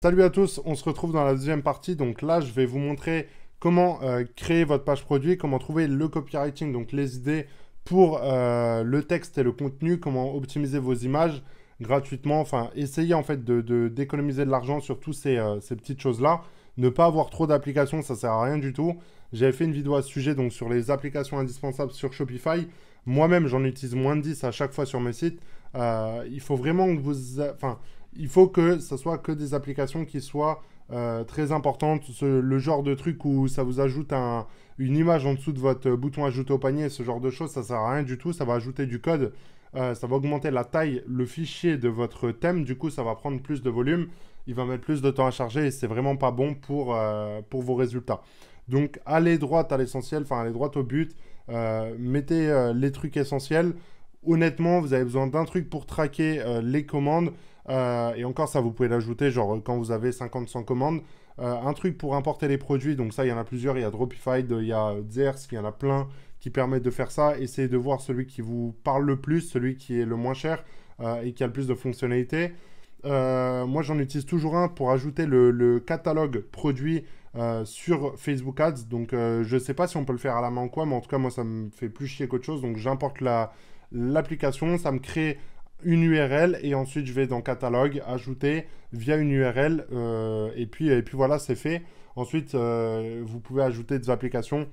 Salut à tous, on se retrouve dans la deuxième partie. Donc là, je vais vous montrer comment créer votre page produit, comment trouver le copywriting, donc les idées pour le texte et le contenu, comment optimiser vos images gratuitement. Enfin, essayez en fait d'économiser de l'argent sur tous ces petites choses-là. Ne pas avoir trop d'applications, ça sert à rien du tout. J'avais fait une vidéo à ce sujet, donc sur les applications indispensables sur Shopify. Moi-même, j'en utilise moins de 10 à chaque fois sur mes sites. Il faut vraiment que vous... Enfin, il faut que ce soit que des applications qui soient très importantes. Le genre de truc où ça vous ajoute une image en dessous de votre bouton ajouter au panier, ce genre de choses, ça sert à rien du tout. Ça va ajouter du code, ça va augmenter la taille, le fichier de votre thème. Du coup, ça va prendre plus de volume. Il va mettre plus de temps à charger et c'est vraiment pas bon pour vos résultats. Donc, allez droit à l'essentiel, enfin, allez droit au but. Mettez les trucs essentiels. Honnêtement, vous avez besoin d'un truc pour traquer les commandes. Et encore, ça, vous pouvez l'ajouter, genre quand vous avez 50-100 commandes. Un truc pour importer les produits, donc ça, il y en a plusieurs. Il y a Dropify, il y a Zers, il y en a plein qui permettent de faire ça. Essayez de voir celui qui vous parle le plus, celui qui est le moins cher et qui a le plus de fonctionnalités. Moi, j'en utilise toujours un pour ajouter le catalogue produit sur Facebook Ads. Donc, je ne sais pas si on peut le faire à la main ou quoi, mais en tout cas, moi, ça me fait plus chier qu'autre chose. Donc, j'importe l'application, ça me crée une URL et ensuite je vais dans catalogue, ajouter via une URL et puis voilà, c'est fait. Ensuite, vous pouvez ajouter des applications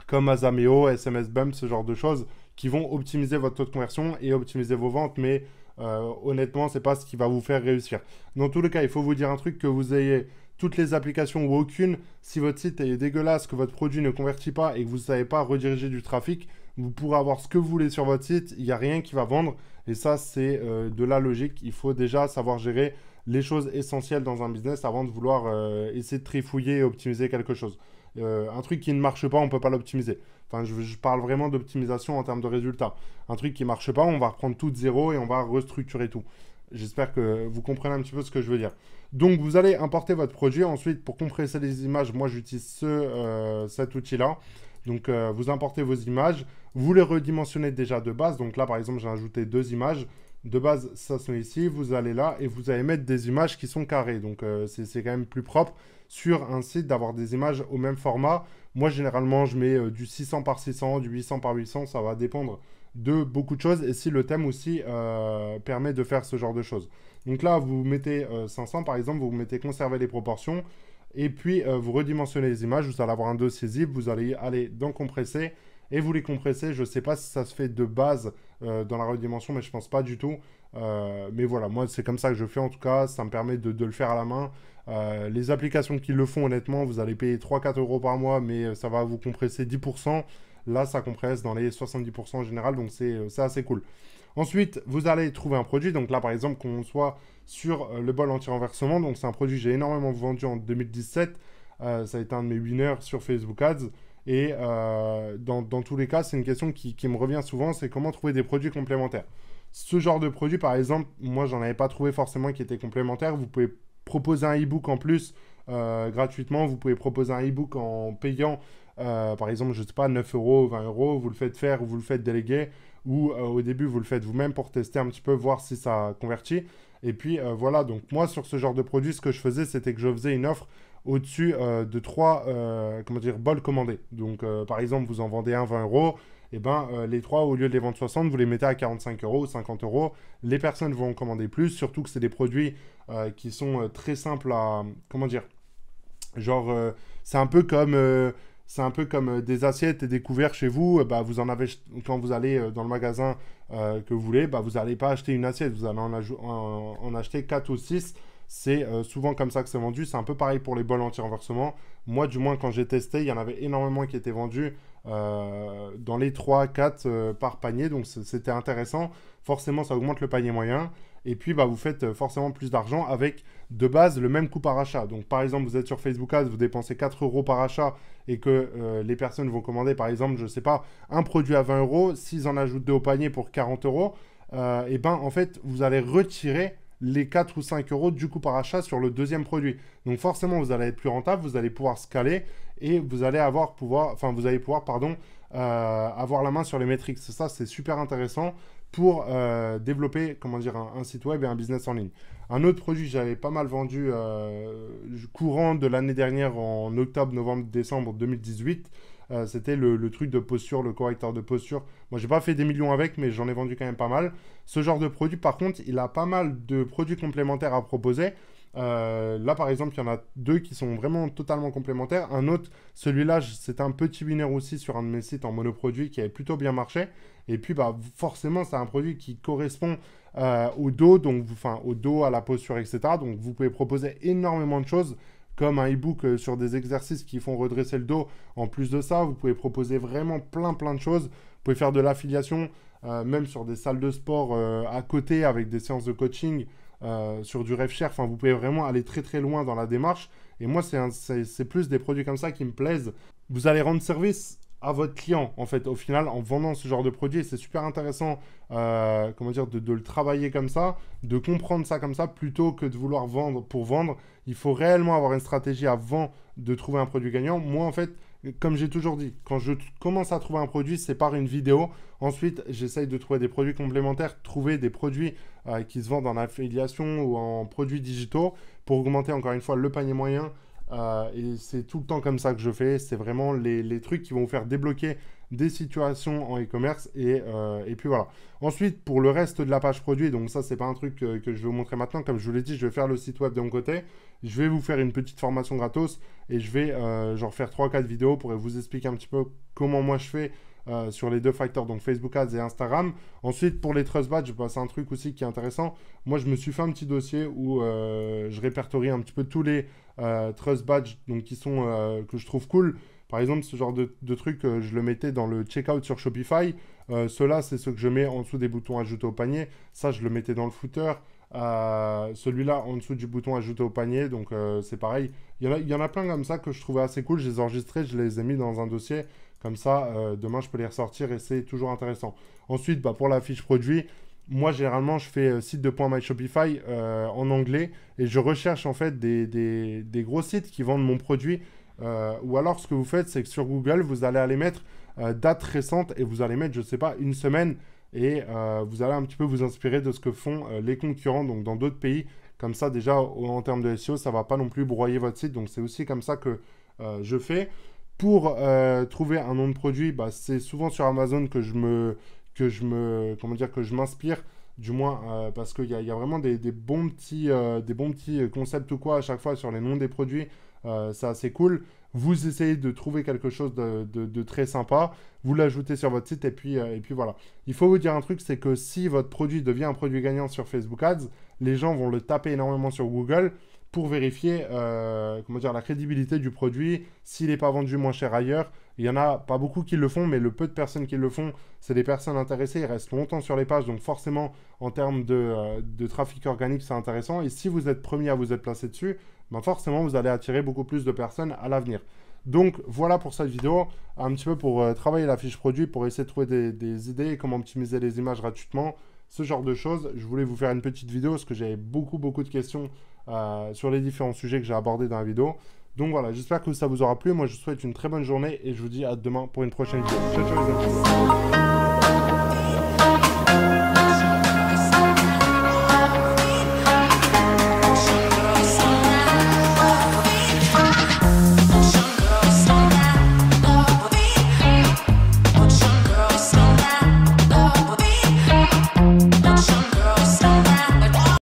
comme Azameo, SMS Bump, ce genre de choses qui vont optimiser votre taux de conversion et optimiser vos ventes, mais honnêtement, c'est pas ce qui va vous faire réussir. Dans tous les cas, il faut vous dire un truc, que vous ayez toutes les applications ou aucune, si votre site est dégueulasse, que votre produit ne convertit pas et que vous ne savez pas rediriger du trafic, vous pourrez avoir ce que vous voulez sur votre site, il n'y a rien qui va vendre. Et ça, c'est de la logique. Il faut déjà savoir gérer les choses essentielles dans un business avant de vouloir essayer de trifouiller et optimiser quelque chose. Un truc qui ne marche pas, on ne peut pas l'optimiser. Enfin, je parle vraiment d'optimisation en termes de résultats. Un truc qui ne marche pas, on va reprendre tout de zéro et on va restructurer tout. J'espère que vous comprenez un petit peu ce que je veux dire. Donc, vous allez importer votre produit. Ensuite, pour compresser les images, moi, j'utilise cet outil-là. Donc, vous importez vos images. Vous les redimensionnez déjà de base. Donc là, par exemple, j'ai ajouté 2 images. De base, ça sont ici. Vous allez là et vous allez mettre des images qui sont carrées. Donc, c'est quand même plus propre sur un site d'avoir des images au même format. Moi, généralement, je mets du 600 par 600, du 800 par 800. Ça va dépendre de beaucoup de choses et si le thème aussi permet de faire ce genre de choses. Donc là, vous mettez 500 par exemple, vous mettez conserver les proportions et puis vous redimensionnez les images, vous allez avoir un dossier zip, vous allez aller dans compresser et vous les compressez. Je ne sais pas si ça se fait de base dans la redimension, mais je ne pense pas du tout. Mais voilà, moi c'est comme ça que je fais en tout cas, ça me permet de le faire à la main. Les applications qui le font honnêtement, vous allez payer 3-4 euros par mois, mais ça va vous compresser 10%. Là, ça compresse dans les 70% en général, donc c'est assez cool. Ensuite, vous allez trouver un produit. Donc là, par exemple, qu'on soit sur le bol anti-renversement. Donc c'est un produit que j'ai énormément vendu en 2017. Ça a été un de mes winners sur Facebook Ads. Et dans tous les cas, c'est une question qui me revient souvent, c'est comment trouver des produits complémentaires. Ce genre de produit, par exemple, moi, j'en avais pas trouvé forcément qui était complémentaire. Vous pouvez proposer un e-book en plus gratuitement. Vous pouvez proposer un e-book en payant par exemple, je ne sais pas, 9 euros, 20 euros, vous le faites faire ou vous le faites déléguer, ou au début, vous le faites vous-même pour tester un petit peu, voir si ça convertit. Et puis voilà, donc moi, sur ce genre de produit, ce que je faisais, c'était que je faisais une offre au-dessus de 3 comment dire, bols commandés. Donc, par exemple, vous en vendez un 20 euros, et ben les 3, au lieu de les vendre 60, vous les mettez à 45 euros ou 50 euros. Les personnes vont en commander plus, surtout que c'est des produits qui sont très simples à, comment dire, genre, c'est un peu comme... c'est un peu comme des assiettes et des couverts chez vous. Bah, vous en avez, quand vous allez dans le magasin que vous voulez, bah, vous n'allez pas acheter une assiette, vous allez en acheter 4 ou 6. C'est souvent comme ça que c'est vendu. C'est un peu pareil pour les bols anti-renversement. Moi, du moins, quand j'ai testé, il y en avait énormément qui étaient vendus dans les 3-4 par panier. Donc, c'était intéressant. Forcément, ça augmente le panier moyen. Et puis, bah, vous faites forcément plus d'argent avec, de base, le même coût par achat. Donc, par exemple, vous êtes sur Facebook Ads, vous dépensez 4 euros par achat et que les personnes vont commander, par exemple, je ne sais pas, un produit à 20 euros. S'ils en ajoutent 2 au panier pour 40 euros, et ben, en fait, vous allez retirer les 4 ou 5 euros du coût par achat sur le deuxième produit. Donc, forcément, vous allez être plus rentable, vous allez pouvoir scaler et vous allez pouvoir avoir la main sur les métriques. Ça, c'est super intéressant pour développer, comment dire, un site web et un business en ligne. Un autre produit que j'avais pas mal vendu courant de l'année dernière en octobre, novembre, décembre 2018, c'était le truc de posture, le correcteur de posture. Moi, j'ai pas fait des millions avec, mais j'en ai vendu quand même pas mal. Ce genre de produit, par contre, il a pas mal de produits complémentaires à proposer. Là, par exemple, il y en a deux qui sont vraiment totalement complémentaires. Un autre, celui-là, c'était un petit winner aussi sur un de mes sites en monoproduit qui avait plutôt bien marché. Et puis, bah, forcément, c'est un produit qui correspond au dos, donc, enfin, au dos, à la posture, etc. Donc, vous pouvez proposer énormément de choses, comme un e-book sur des exercices qui font redresser le dos. En plus de ça, vous pouvez proposer vraiment plein de choses. Vous pouvez faire de l'affiliation, même sur des salles de sport à côté, avec des séances de coaching. Sur du rêve cher, enfin vous pouvez vraiment aller très loin dans la démarche et moi c'est plus des produits comme ça qui me plaisent. Vous allez rendre service à votre client en fait au final en vendant ce genre de produit. C'est super intéressant comment dire de le travailler comme ça, de comprendre ça comme ça plutôt que de vouloir vendre pour vendre. Il faut réellement avoir une stratégie avant de trouver un produit gagnant. Moi en fait, comme j'ai toujours dit, quand je commence à trouver un produit, c'est par une vidéo. Ensuite, j'essaye de trouver des produits complémentaires, trouver des produits qui se vendent en affiliation ou en produits digitaux pour augmenter encore une fois le panier moyen. Et c'est tout le temps comme ça que je fais. C'est vraiment les trucs qui vont vous faire débloquer des situations en e-commerce. Et puis voilà. Ensuite, pour le reste de la page produit, donc ça, c'est pas un truc que je vais vous montrer maintenant. Comme je vous l'ai dit, je vais faire le site web de mon côté. Je vais vous faire une petite formation gratos et je vais genre faire 3-4 vidéos pour vous expliquer un petit peu comment moi je fais sur les deux facteurs, donc Facebook Ads et Instagram. Ensuite, pour les Trust Badges, bah, c'est un truc aussi qui est intéressant. Moi, je me suis fait un petit dossier où je répertorie un petit peu tous les Trust Badges donc, qui sont, que je trouve cool. Par exemple, ce genre de truc, je le mettais dans le checkout sur Shopify. Ceux-là, c'est ceux que je mets en dessous des boutons ajouter au panier. Ça, je le mettais dans le footer. Celui-là en dessous du bouton ajouter au panier, donc c'est pareil. Il y en a plein comme ça que je trouvais assez cool. Je les ai enregistrés, je les ai mis dans un dossier. Comme ça, demain, je peux les ressortir et c'est toujours intéressant. Ensuite, bah, pour la fiche produit, moi, généralement, je fais site de .myshopify en anglais et je recherche en fait des gros sites qui vendent mon produit. Ou alors, ce que vous faites, c'est que sur Google, vous allez aller mettre date récente et vous allez mettre, je sais pas, une semaine et vous allez un petit peu vous inspirer de ce que font les concurrents donc dans d'autres pays. Comme ça, déjà, en termes de SEO, ça ne va pas non plus broyer votre site. Donc, c'est aussi comme ça que je fais. Pour trouver un nom de produit, bah, c'est souvent sur Amazon que comment dire, que je m'inspire, du moins parce qu'il y a vraiment des bons petits concepts ou quoi à chaque fois sur les noms des produits. C'est assez cool. Vous essayez de trouver quelque chose de très sympa, vous l'ajoutez sur votre site et puis voilà. Il faut vous dire un truc, c'est que si votre produit devient un produit gagnant sur Facebook Ads, les gens vont le taper énormément sur Google pour vérifier comment dire, la crédibilité du produit, s'il n'est pas vendu moins cher ailleurs. Il n'y en a pas beaucoup qui le font, mais le peu de personnes qui le font, c'est des personnes intéressées, ils restent longtemps sur les pages, donc forcément, en termes de trafic organique, c'est intéressant. Et si vous êtes premier à vous être placé dessus, ben forcément, vous allez attirer beaucoup plus de personnes à l'avenir. Donc, voilà pour cette vidéo, un petit peu pour travailler la fiche produit, pour essayer de trouver des idées, comment optimiser les images gratuitement, ce genre de choses. Je voulais vous faire une petite vidéo parce que j'avais beaucoup de questions sur les différents sujets que j'ai abordés dans la vidéo. Donc voilà, j'espère que ça vous aura plu. Moi, je vous souhaite une très bonne journée et je vous dis à demain pour une prochaine vidéo. Ciao, ciao les amis.